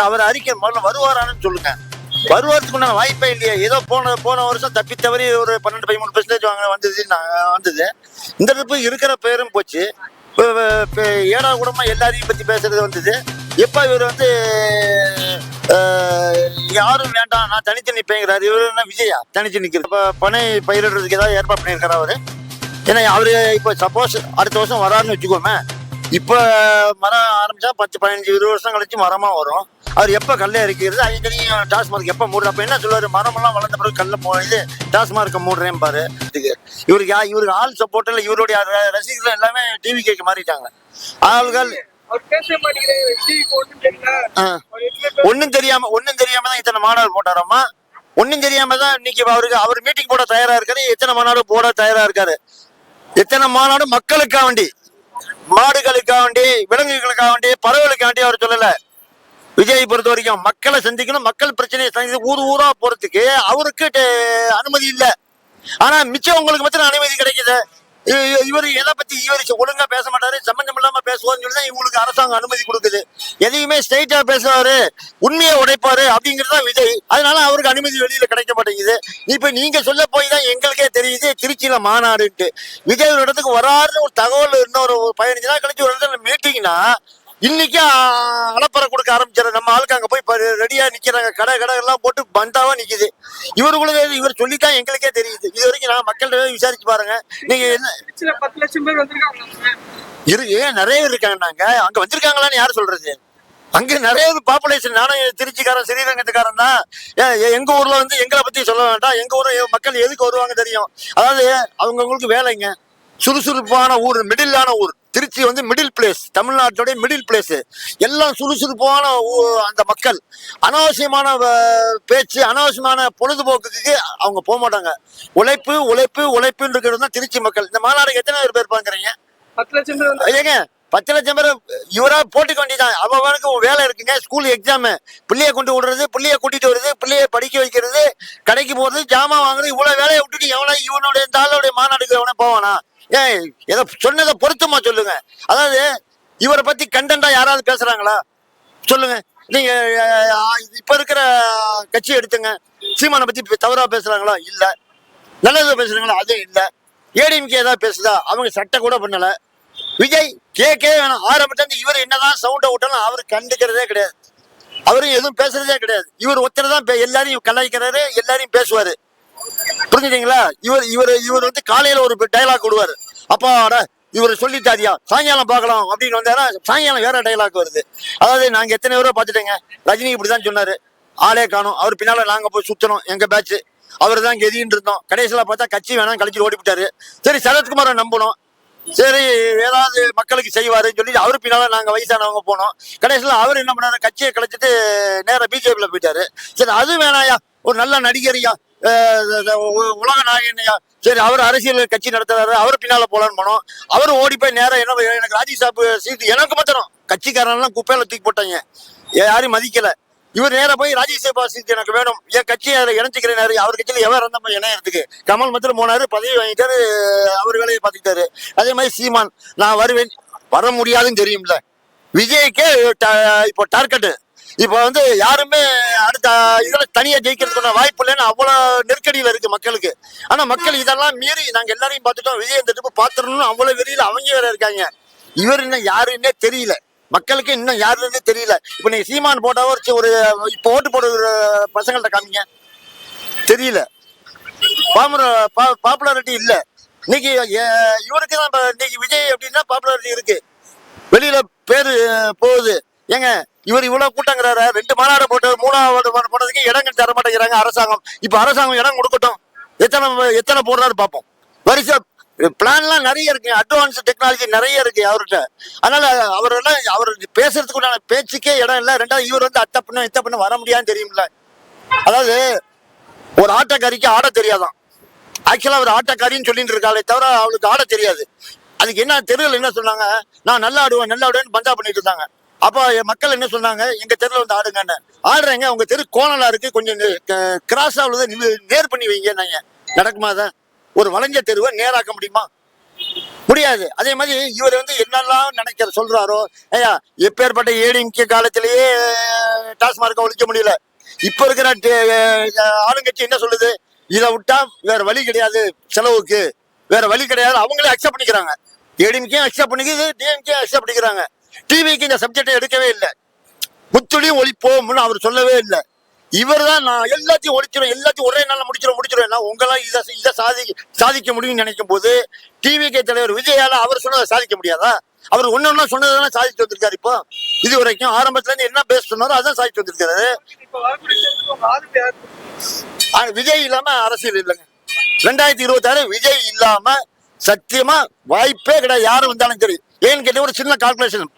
அவர் அறிக்கை முதல்ல வருவாரான்னு சொல்லுங்க. வருவாரத்துக்கு உண்டான வாய்ப்பே இல்லையே. ஏதோ போன வருஷம் தப்பி தவறி ஒரு 12-13% வாங்க வந்தது. இந்த ட்ரிப்பு இருக்கிற பேரும் போச்சு. ஏடா கூடமா எல்லாரையும் பத்தி பேசுறது வந்தது. எப்ப இவர் யாரும் வேண்டாம் நான் தனித்து நிற்பேங்கிறாரு. இவரு என்ன விஜயா தனித்து நிக்கிறது? இப்ப பனை பயிரிடுறதுக்கு ஏதாவது ஏற்பாடு பண்ணியிருக்காரு அவரு? ஏன்னா அவரு இப்ப சப்போஸ் அடுத்த வருஷம் வராருன்னு வச்சுக்கோமே, இப்ப மரம் ஆரம்பிச்சா 10-15-20 வருஷம் கழிச்சு மரமா வரும். அவர் எப்ப கல்ல இறக்கிறது? அங்கேயும் டாஸ்மார்க் எப்ப மூடுற? அப்ப என்ன சொல்லுவாரு? மரமெல்லாம் வளர்ந்த பிறகு கல்ல டாஸ்மார்க்க மூடுறேன் பாரு. இவருக்கு ஆள் சப்போர்ட் இல்ல. இவருடைய ரசிகர்கள் எல்லாமே டிவி கேட்க மாறிட்டாங்க. ஆள்கள் ஒன்னும் தெரியாம தான் இத்தனை மாநாடு போட்டாராமா. ஒன்னும் தெரியாம தான் இன்னைக்கு அவர் மீட்டிங் போட தயாரா இருக்காரு. எத்தனை மாநாடு போட தயாரா இருக்காரு? எத்தனை மாநாடு மக்களுக்காக வேண்டி, மாடுகளுக்காக வேண்டி, விலங்குகளுக்காக வேண்டி, பறவைகளுக்காக வேண்டி அவர் சொல்லல. விஜய் பொறுத்த வரைக்கும் மக்களை சந்திக்கணும், மக்கள் பிரச்சனையை சந்திக்க ஊர் ஊரா போறதுக்கு அவருக்கு அனுமதி இல்லை. ஆனா மிச்சம் உங்களுக்கு மட்டும் அனுமதி கிடைக்குது. இவர் எதை பத்தி இவர் ஒழுங்கா பேச மாட்டாரு, சம்பந்தம் இல்லாம பேசுவார்னு சொல்லிதான் இவங்களுக்கு அரசாங்கம் அனுமதி கொடுக்குது. எதையுமே ஸ்ட்ரைட்டா பேசுவாரு, உண்மையை உடைப்பாரு அப்படிங்கிறதுதான் விஜய். அதனால அவருக்கு அனுமதி வெளியில கிடைக்க மாட்டேங்குது. இப்ப நீங்க சொல்ல போய் தான் எங்களுக்கே தெரியுது திருச்சியில மாநாடுன்ட்டு. விஜய் ஒரு இடத்துக்கு வராருன்னு ஒரு தகவல் இன்னொரு 15 நாள் கழிச்சு ஒரு இடத்துல மீட்டிங்னா இன்னைக்கு அலப்பறை கொடுக்க ஆரம்பிச்சாரு. நம்ம ஆளுக்கு அங்க போய் ரெடியா நிக்கிறாங்க, கடை எல்லாம் போட்டு பந்தாவா நிக்குது. இவர் சொல்லித்தான் எங்களுக்கே தெரியுது. இது வரைக்கும் நான் மக்கள்கிட்ட விசாரிச்சு பாருங்க. நீங்க என்ன 10 லட்சம் பேர் வந்திருக்காங்க, நிறைய பேர் இருக்காங்க. நாங்க அங்க வந்திருக்காங்களான்னு யாரு சொல்றது? அங்க நிறைய பாப்புலேஷன். நானும் திருச்சிக்காரன், ஸ்ரீரங்கத்துக்காரன் தான். எங்க ஊர்ல எங்களை பத்தி சொல்ல வேண்டாம். எங்க ஊர்ல மக்கள் எதுக்கு வருவாங்க தெரியும். அதாவது அவங்களுக்கு வேலைங்க. சுறுசுறுப்பான ஊர், மிடிலான ஊர். திருச்சி மிடில் பிளேஸ், தமிழ்நாட்டுடைய மிடில் பிளேஸ். எல்லாம் சுறுசுறுப்பான அந்த மக்கள். அனாவசியமான பேச்சு, அனாவசியமான பொழுதுபோக்குக்கு அவங்க போக மாட்டாங்க. உழைப்பு உழைப்பு உழைப்புன்னு இருக்கிறது தான் திருச்சி மக்கள். இந்த மாநாடுக்கு எத்தனை பேர் பாக்குறீங்க? 10 லட்சம் பேர். ஏங்க 10 லட்சம் பேர் இவரா போட்டுக்க வேண்டியதான். அவனுக்கு வேலை இருக்குங்க. ஸ்கூல் எக்ஸாம், பிள்ளைய கொண்டு விடுறது, பிள்ளைய கூட்டிட்டு வருது, பிள்ளைய படிக்க வைக்கிறது, கடைக்கு போறது, ஜாமான் வாங்குறது, இவ்வளவு வேலையை விட்டுட்டு இவனுடைய இந்த ஆளுடைய மாநாடுக்கு எவனை போவானா? ஏதோ சொன்னதை பொருத்தமா சொல்லுங்க. அதாவது இவரை பத்தி கண்டென்ட்டா யாராவது பேசுறாங்களா சொல்லுங்க. நீங்க இப்ப இருக்கிற கட்சி எடுத்துங்க. சீமானை பத்தி தவறா பேசுறாங்களா? இல்ல. நல்லதா பேசுறாங்களா? அதுவும் இல்ல. ஏடிஎம்கே ஏதாவது பேசுதா? அவங்க சட்டை கூட பண்ணல. விஜய் கேட்கவே வேணாம். ஆரம்பிட்டு இவர் என்னதான் சவுண்ட விட்டாலும் அவரு கண்டுக்கிறதே கிடையாது. அவரும் எதுவும் பேசுறதே கிடையாது. இவர் ஒருத்தர் தான் எல்லாரையும் கலாய்க்கிறாரு, எல்லாரையும் பேசுவாரு. புரிஞ்சுட்டீங்களா? இவர் காலையில ஒரு டைலாக் விடுவாரு. அப்பாடா இவர் சொல்லிட்டாரியா, சாயங்காலம் பார்க்கலாம் அப்படின்னு வந்தாரா, சாயங்காலம் வேற டைலாக் வருது. அதாவது நாங்க எத்தனை பேரோ பார்த்துட்டேங்க. ரஜினி இப்படிதான் சொன்னாரு, ஆளே காணும். அவர் பின்னால நாங்க போய் சுத்தணும், எங்க பேட்ச் அவர் தான் கெதின்னு இருந்தோம். கடைசியில பார்த்தா கட்சி வேணாம் கழிச்சு ஓடிவிட்டாரு. சரி, சரத்குமாரை நம்பணும், சரி ஏதாவது மக்களுக்கு செய்வாருன்னு சொல்லி அவரு பின்னால நாங்க வயசானவங்க போனோம். கடைசியில அவர் என்ன பண்ணாரு, கட்சியை கழிச்சிட்டு நேரம் பிஜேபியில போயிட்டாரு. சரி, அது வேணாயா, ஒரு நல்ல நடிகரியா, உலக நாயகனையா, சரி அவர் அரசியல் கட்சி நடத்துறாரு, அவர் பின்னால போலான்னு போனோம். அவரும் ஓடி போய் நேரம் எனக்கு ராஜ்யசபா சீட்டு எனக்கு மாத்திரம். கட்சிக்காரன் எல்லாம் குப்பையில தூக்கி போட்டாங்க, யாரையும் மதிக்கல. இவர் நேரம் போய் ராஜ்யசபா சீட் எனக்கு வேணும், என் கட்சியை அதில் இணைச்சிக்கிறேன். அவர் கட்சியில எவர் இருந்த மாதிரி இணையறதுக்கு கமல் மாத்திரம் போனாரு, பதவி வாங்கிட்டாரு, அவர் வேலையை பார்த்துக்கிட்டாரு. அதே மாதிரி சீமான் நான் வருவேன், வர முடியாதுன்னு தெரியும்ல. விஜய்க்கே இப்போ டார்கெட். இப்போ யாருமே அடுத்த இதுல தனியா ஜெயிக்கிறதுக்கான வாய்ப்பு இல்லைன்னு அவ்வளவு நெருக்கடியில இருக்கு மக்களுக்கு. ஆனா மக்கள் இதெல்லாம் மீறி நாங்க எல்லாரையும் பார்த்துட்டோம். விஜய் இந்த ட்ரிப்பு பாத்துறோம்னு அவ்வளவு வெறியில அவங்க வேற இருக்காங்க. இவர் இன்னும் யாருன்னே தெரியல, மக்களுக்கு இன்னும் யாருன்னே தெரியல. இப்ப நீங்க சீமான் போட்டா ஒரு இப்ப ஓட்டு போடுற பசங்கள்ட்ட காமிங்க, தெரியல. பாப்புலாரிட்டி இல்ல இன்னைக்கு. இவருக்கு தான் இன்னைக்கு விஜய் அப்படின்னா பாப்புலாரிட்டி இருக்கு, வெளியில பேரு போகுது. ஏங்க இவர் இவ்வளவு கூட்டங்கிறாரு, 2 மாநாடு போட்டு 3வது போனதுக்கு இடங்கள் தர மாட்டேங்கிறாங்க அரசாங்கம். இப்ப அரசாங்கம் இடம் கொடுக்கட்டும், எத்தனை போடுறாரு பார்ப்போம். வரிசை பிளான்லாம் நிறைய இருக்கு, அட்வான்ஸ் டெக்னாலஜி நிறைய இருக்கு அவர்கிட்ட. அதனால அவர் பேசுறதுக்கு உண்டான பேச்சுக்கே இடம் இல்லை. 2வது இவர் அத்தை பண்ண இத்த பண்ண வர முடியாதுன்னு தெரியும்ல. அதாவது ஒரு ஆட்டக்காரிக்கு ஆட தெரியாதான். ஆக்சுவலா அவர் ஆட்டக்காரின்னு சொல்லிட்டு இருக்காளே தவிர அவளுக்கு ஆட தெரியாது. அதுக்கு என்ன தெருவில் என்ன சொன்னாங்க, நான் நல்லா ஆடுவேன்னு பந்தா பண்ணிட்டு இருந்தாங்க. அப்ப மக்கள் என்ன சொன்னாங்க, எங்க தெருல ஆடுங்கன்னு. ஆடுறேங்க, உங்க தெரு கோணலா இருக்கு, கொஞ்சம் கிராஸா உள்ளதை நேர் பண்ணி வைங்க. நடக்குமா? தான் ஒரு வளைஞ்ச தெருவை நேராக்க முடியுமா? முடியாது. அதே மாதிரி இவர் வந்து என்னெல்லாம் சொல்றாரோ, ஐயா எப்பேற்பட்ட ஏடிஎம்கே காலத்திலேயே டாஸ்மார்க்கை ஒழிக்க முடியல. இப்ப இருக்கிற ஆளுங்கட்சி என்ன சொல்லுது, இதை விட்டா வேற வழி கிடையாது, செலவுக்கு வேற வழி கிடையாது. அவங்களே அக்செப்ட் பண்ணிக்கிறாங்க. ஏடிஎம்கே அக்செப்ட் பண்ணிக்குது, டிஎம்கே அக்செப்ட் பண்ணிக்கிறாங்க. டிவிக்கு இந்த சப்ஜெக்டை எடுக்கவே இல்லை. முத்துளியும் ஒழிப்போம்னு அவர் சொல்லவே இல்லை. இவர் தான் நான் எல்லாத்தையும் ஒழிச்சிடும், எல்லாத்தையும் ஒரே நாள்ல முடிச்சிடும். உங்களாம் இதை சாதிக்க முடியும்னு நினைக்கும் போது டிவிகே தலைவர் விஜயால அவர் சொன்னதை சாதிக்க முடியாதா? அவர் ஒன்னொன்னா சொன்னதானே சாதிச்சு வந்திருக்காரு. இப்போ இது வரைக்கும் ஆரம்பத்துல இருந்து என்ன பேச சொன்னாரோ அதான் சாதிச்சு வந்திருக்காரு. இப்ப வரக்கூடிய தேர்தலுக்கு உங்க ஆதரவு யாருக்கு? விஜய் இல்லாம அரசியல் இல்லைங்க. 2026 விஜய் இல்லாம சத்தியமா வாய்ப்பே கிடையாது. யாரும் வந்தாலும் சரி. ஏன்னு கேட்ட ஒரு சின்ன கால்குலேஷன்,